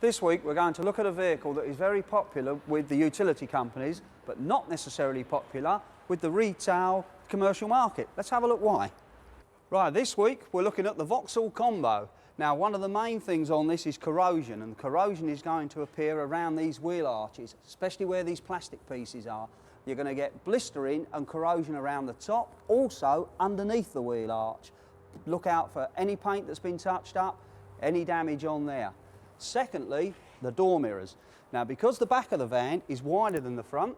This week we're going to look at a vehicle that is very popular with the utility companies, but not necessarily popular with the retail commercial market. Let's have a look why. Right, this week we're looking at the Vauxhall Combo. Now, one of the main things on this is corrosion, and corrosion is going to appear around these wheel arches, especially where these plastic pieces are. You're going to get blistering and corrosion around the top, also underneath the wheel arch. Look out for any paint that's been touched up, any damage on there. Secondly, the door mirrors. Now, because the back of the van is wider than the front,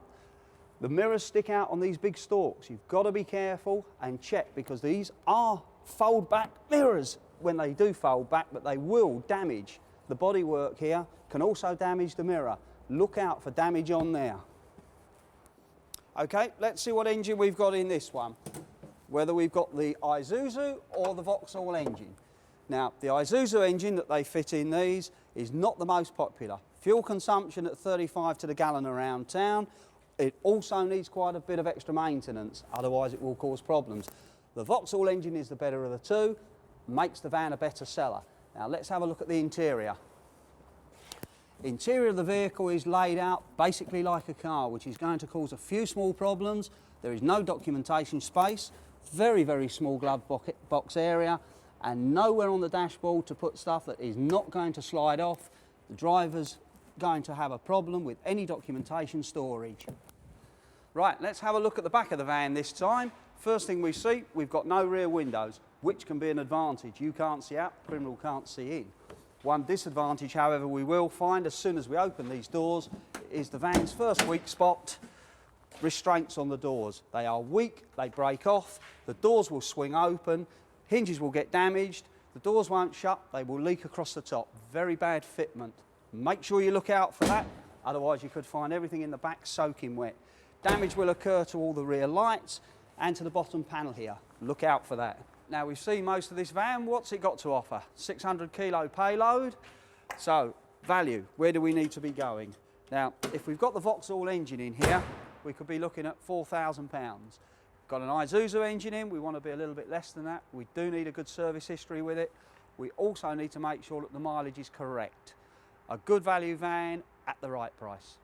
the mirrors stick out on these big stalks. You've got to be careful and check, because these are fold back mirrors when they do fold back, but they will damage the bodywork here, can also damage the mirror. Look out for damage on there. Okay, let's see what engine we've got in this one. Whether we've got the Isuzu or the Vauxhall engine. Now, the Isuzu engine that they fit in these is not the most popular. Fuel consumption at 35 to the gallon around town. It also needs quite a bit of extra maintenance, otherwise it will cause problems. The Vauxhall engine is the better of the two, makes the van a better seller. Now let's have a look at the interior. Interior of the vehicle is laid out basically like a car, which is going to cause a few small problems. There is no documentation space, very, very small glove box area, and nowhere on the dashboard to put stuff that is not going to slide off. The driver's going to have a problem with any documentation storage. Right, let's have a look at the back of the van this time. First thing we see, we've got no rear windows, which can be an advantage. You can't see out, criminal can't see in. One disadvantage, however, we will find as soon as we open these doors is the van's first weak spot, restraints on the doors. They are weak, they break off, the doors will swing open, hinges will get damaged, the doors won't shut, they will leak across the top. Very bad fitment. Make sure you look out for that, otherwise you could find everything in the back soaking wet. Damage will occur to all the rear lights and to the bottom panel here. Look out for that. Now, we've seen most of this van. What's it got to offer? 600 kilo payload. So, value, where do we need to be going? Now, if we've got the Vauxhall engine in here, we could be looking at £4,000. Got an Isuzu engine in, we want to be a little bit less than that. We do need a good service history with it. We also need to make sure that the mileage is correct. A good value van at the right price.